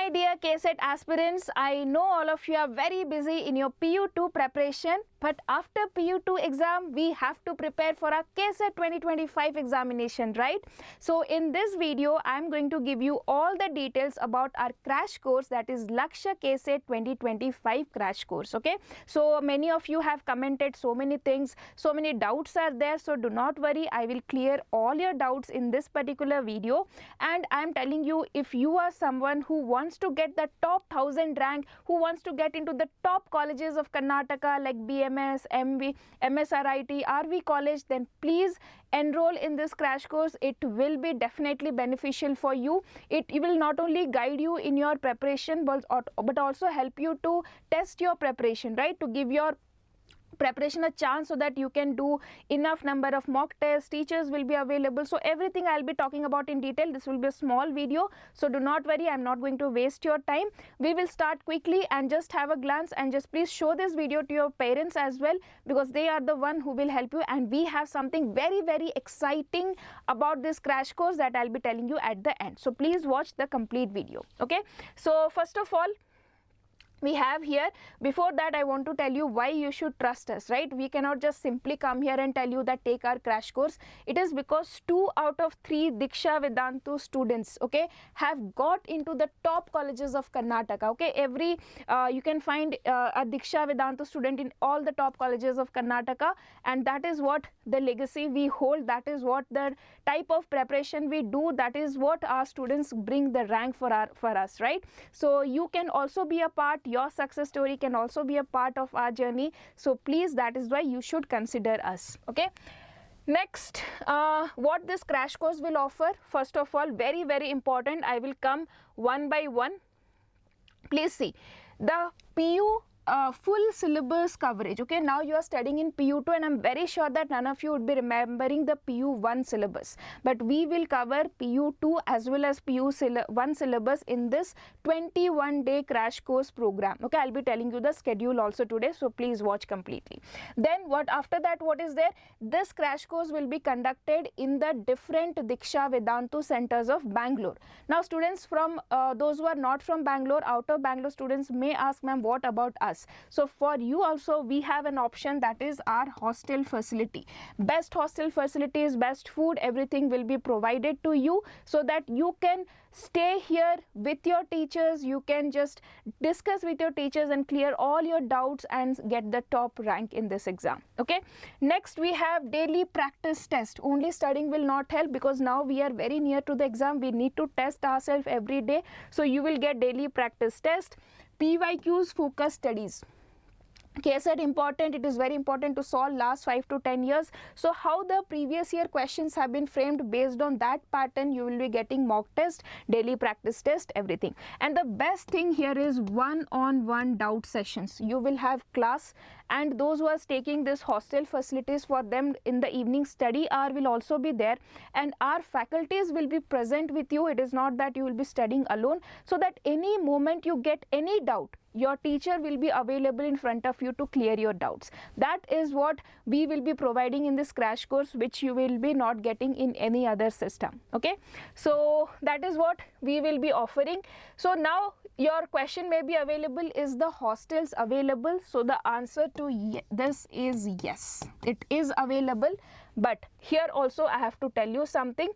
my dear KCET aspirants, I know all of you are very busy in your PU2 preparation, but after PU2 exam, we have to prepare for our KCET 2025 examination, right? So in this video, I am going to give you all the details about our crash course, that is Lakshya KCET 2025 crash course, okay? So many of you have commented so many things, so many doubts are there, so do not worry, I will clear all your doubts in this particular video. And I am telling you, if you are someone who wants to get the top 1000 rank, who wants to get into the top colleges of Karnataka like BMS, MV, MSRIT, RV college, then please enroll in this crash course. It will be definitely beneficial for you. It will not only guide you in your preparation but also help you to test your preparation, right? To give your preparation a chance so that you can do enough number of mock tests. Teachers will be available, so everything I'll be talking about in detail. This will be a small video, so do not worry, I'm not going to waste your time. We will start quickly and just have a glance, and just please show this video to your parents as well, because they are the one who will help you. And we have something very, very exciting about this crash course that I'll be telling you at the end, so please watch the complete video. Okay, so first of all, we have here, before that I want to tell you why you should trust us, right? We cannot just simply come here and tell you that take our crash course. It is because 2 out of 3 Deeksha Vedantu students, okay, have got into the top colleges of Karnataka, okay? Every you can find a Deeksha Vedantu student in all the top colleges of Karnataka, and that is what the legacy we hold, that is what the type of preparation we do, that is what our students bring the rank for us, right? So you can also be a part, your success story can also be a part of our journey, so please, that is why you should consider us. Okay, next, what this crash course will offer, first of all, very, very important, I will come one by one. Please see the PU full syllabus coverage. Okay, now you are studying in PU2, and I'm very sure that none of you would be remembering the PU1 syllabus, but we will cover PU2 as well as PU1 syllabus in this 21-day crash course program. Okay, I'll be telling you the schedule also today, so please watch completely. Then what after that, what is there? This crash course will be conducted in the different Deeksha Vedantu centers of Bangalore. Now students from those who are not from Bangalore, out of Bangalore students may ask, ma'am, what about us? So for you also we have an option, that is our hostel facility. Best hostel facilities, best food, everything will be provided to you, so that you can stay here with your teachers, you can just discuss with your teachers and clear all your doubts and get the top rank in this exam. Okay, next we have daily practice test. Only studying will not help, because now we are very near to the exam, we need to test ourselves every day, so you will get daily practice test. PYQs, focus studies. KCET important, it is very important to solve last 5 to 10 years. So how the previous year questions have been framed, based on that pattern you will be getting mock test, daily practice test, everything. And the best thing here is one-on-one doubt sessions. You will have class, and those who are taking this hostel facilities, for them in the evening study hour will also be there, and our faculties will be present with you. It is not that you will be studying alone, so that any moment you get any doubt, your teacher will be available in front of you to clear your doubts. That is what we will be providing in this crash course, which you will be not getting in any other system. Okay, so that is what we will be offering. So now your question may be available, is the hostels available? So the answer to this is yes, it is available. But here also I have to tell you something,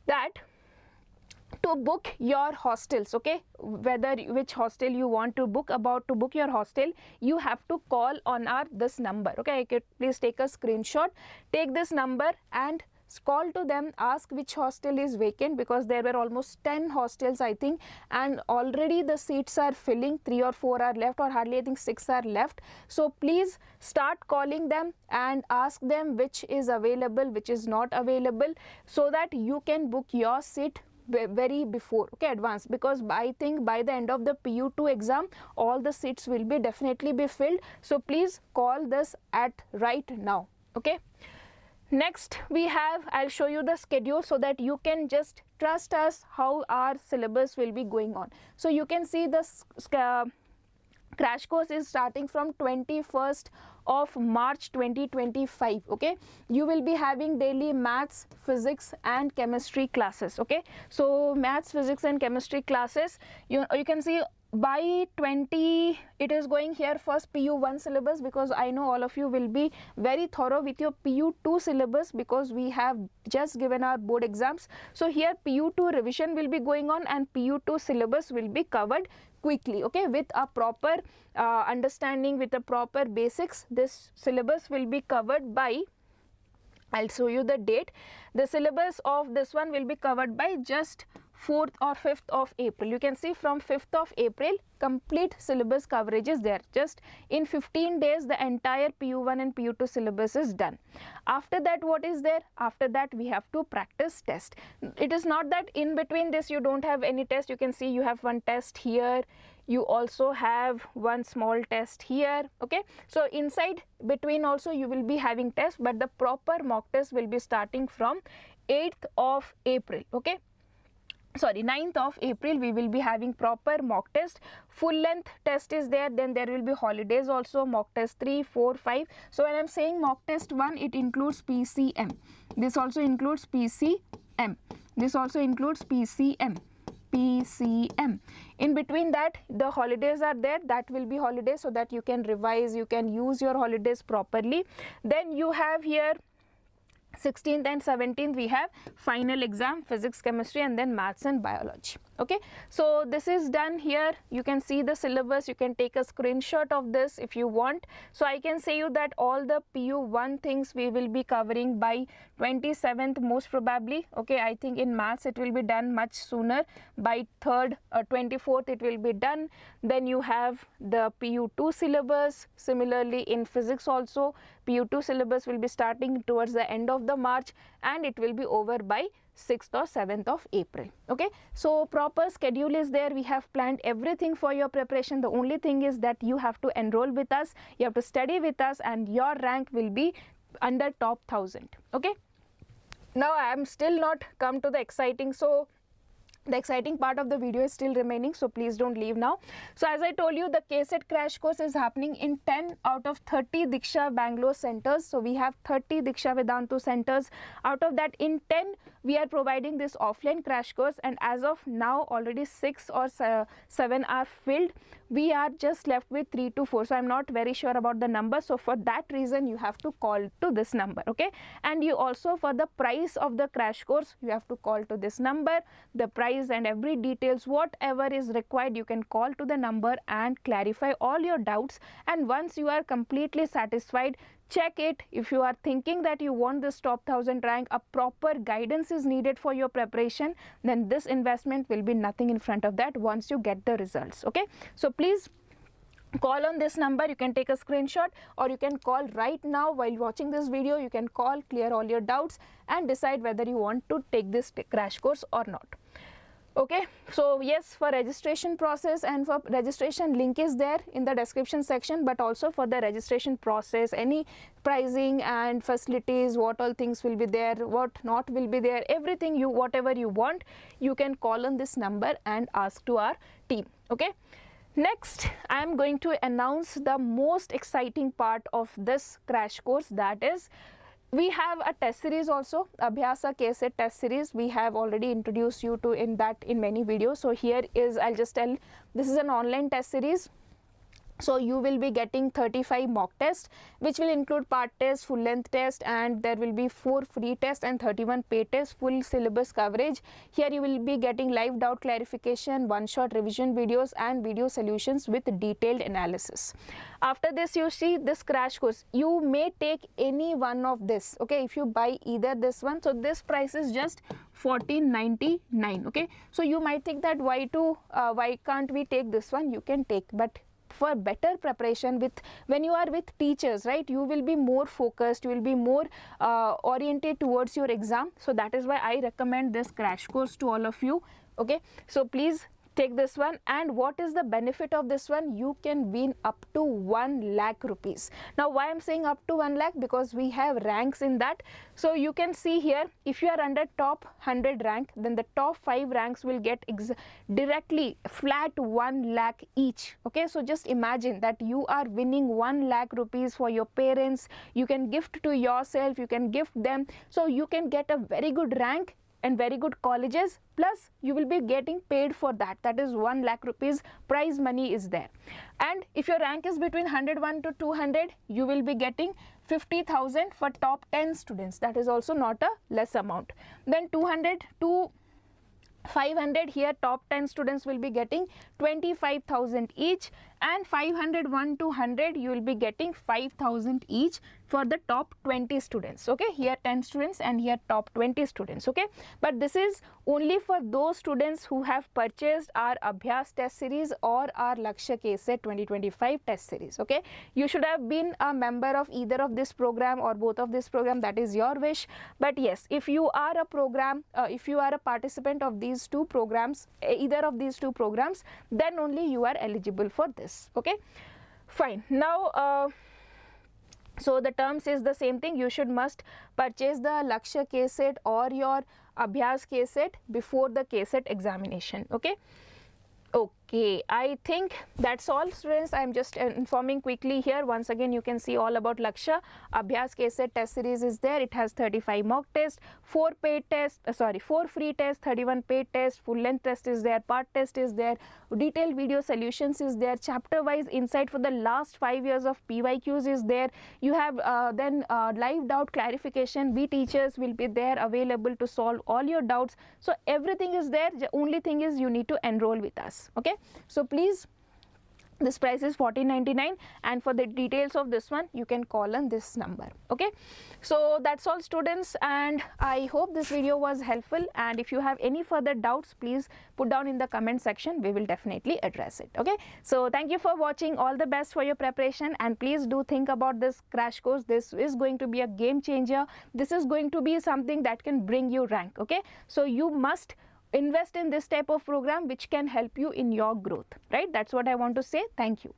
that to book your hostels, okay, whether which hostel you want to book, to book your hostel, you have to call on this number. Okay, please take a screenshot, take this number and call to them, ask which hostel is vacant, because there were almost 10 hostels I think, and already the seats are filling, 3 or 4 are left, or hardly I think 6 are left. So please start calling them and ask them which is available, which is not available, so that you can book your seat very before, okay, advance, because I think by the end of the PU2 exam all the seats will be definitely be filled. So please call this at right now. Okay, next we have, I'll show you the schedule so that you can just trust us how our syllabus will be going on. So you can see the crash course is starting from 21st of March 2025. Okay, you will be having daily maths, physics and chemistry classes. Okay, so maths, physics and chemistry classes, you can see by 20 it is going here first PU1 syllabus, because I know all of you will be very thorough with your PU2 syllabus because we have just given our board exams. So here PU2 revision will be going on and PU2 syllabus will be covered quickly, okay, with a proper understanding, with a proper basics. This syllabus will be covered by, I'll show you the date. The syllabus of this one will be covered by just 4th or 5th of April. You can see from 5th of April complete syllabus coverage is there. Just in 15 days the entire PU1 and PU2 syllabus is done. After that, what is there? After that we have to practice test. It is not that in between this you don't have any test. You can see you have one test here, you also have one small test here. Okay, so inside between also you will be having test, but the proper mock test will be starting from 8th of April. Okay, sorry, 9th of April we will be having proper mock test. Full length test is there, then there will be holidays also, mock test 3, 4, 5. So when I am saying mock test 1, it includes PCM, this also includes PCM, this also includes PCM. In between that the holidays are there, that will be holidays so that you can revise, you can use your holidays properly. Then you have here 16th and 17th we have final exam, physics, chemistry and then maths and biology. Okay, so this is done here. You can see the syllabus, you can take a screenshot of this if you want. So I can say you that all the PU1 things we will be covering by 27th most probably. Okay, I think in maths it will be done much sooner, by 3rd or 24th it will be done. Then you have the PU2 syllabus. Similarly in physics also PU2 syllabus will be starting towards the end of the March and it will be over by 6th or 7th of April. Okay, so proper schedule is there. We have planned everything for your preparation. The only thing is that you have to enroll with us, you have to study with us and your rank will be under top 1000. Okay, now I am still not come to the exciting, so the exciting part of the video is still remaining, so please don't leave now. So as I told you, the KCET crash course is happening in 10 out of 30 Deeksha Bangalore centers. So we have 30 Deeksha Vedantu centers. Out of that, in 10 we are providing this offline crash course, and as of now already 6 or 7 are filled. We are just left with 3 to 4, so I'm not very sure about the number. So for that reason you have to call to this number. Okay, and you also, for the price of the crash course, you have to call to this number. The price and every details, whatever is required, you can call to the number and clarify all your doubts. And once you are completely satisfied, check it. If you are thinking that you want this top 1000 rank, a proper guidance is needed for your preparation, then this investment will be nothing in front of that once you get the results. Okay, so please call on this number. You can take a screenshot or you can call right now while watching this video. You can call, clear all your doubts and decide whether you want to take this crash course or not. Okay, so yes, for registration process and for registration, link is there in the description section, but also for the registration process, any pricing and facilities, what all things will be there, what not will be there, everything, you whatever you want, you can call on this number and ask to our team. Okay, next I am going to announce the most exciting part of this crash course, that is, we have a test series also, Abhyas KCET test series. We have already introduced you to in many videos. So here is, I'll just tell, this is an online test series. So you will be getting 35 mock tests, which will include part test, full length test, and there will be 4 free tests and 31 paid tests, full syllabus coverage. Here you will be getting live doubt clarification, one-shot revision videos and video solutions with detailed analysis. After this, you see this crash course, you may take any one of this. Okay, if you buy either this one, so this price is just 1499. Okay, so you might think that why can't we take this one? You can take, but for better preparation, with when you are with teachers, right, you will be more focused, you will be more oriented towards your exam. So that is why I recommend this crash course to all of you. Okay, so please take this one. And what is the benefit of this one? You can win up to 1 lakh rupees. Now why I'm saying up to 1 lakh? Because we have ranks in that. So you can see here, if you are under top 100 rank, then the top 5 ranks will get directly flat 1 lakh each. Okay, so just imagine that you are winning 1 lakh rupees for your parents. You can gift to yourself, you can gift them, so you can get a very good rank and very good colleges, plus you will be getting paid for that. That is 1 lakh rupees prize money is there. And if your rank is between 101 to 200, you will be getting 50,000 for top 10 students. That is also not a less amount. Then 200 to 500, here top 10 students will be getting 25,000 each, and 501 to 100 you will be getting 5,000 each for the top 20 students. Okay, here 10 students and here top 20 students. Okay, but this is only for those students who have purchased our Abhyas test series or our Lakshya KCET 2025 test series. Okay, you should have been a member of either of this program or both of this program, that is your wish. But yes, if you are a program, if you are a participant of these two programs, either of these two programs, then only you are eligible for this. Okay, fine. Now so the terms is the same thing. You must purchase the Lakshya KCET or your Abhyas KCET before the KCET examination. Okay. Okay, I think that's all, students. I am just informing quickly here. Once again, you can see all about Lakshya. Abhyas KCET test series is there. It has 35 mock tests, 4 paid tests, 4 free tests, 31 paid tests, full length test is there, part test is there, detailed video solutions is there, chapter wise insight for the last 5 years of PYQs is there. You have then live doubt clarification. We teachers will be there available to solve all your doubts. So everything is there. The only thing is you need to enroll with us. Okay, so please, this price is 14.99, and for the details of this one you can call on this number. Okay, so that's all, students, and I hope this video was helpful. And if you have any further doubts, please put down in the comment section. We will definitely address it. Okay, so thank you for watching. All the best for your preparation, and please do think about this crash course. This is going to be a game changer. This is going to be something that can bring you rank. Okay, so you must invest in this type of program which can help you in your growth, right? That's what I want to say. Thank you.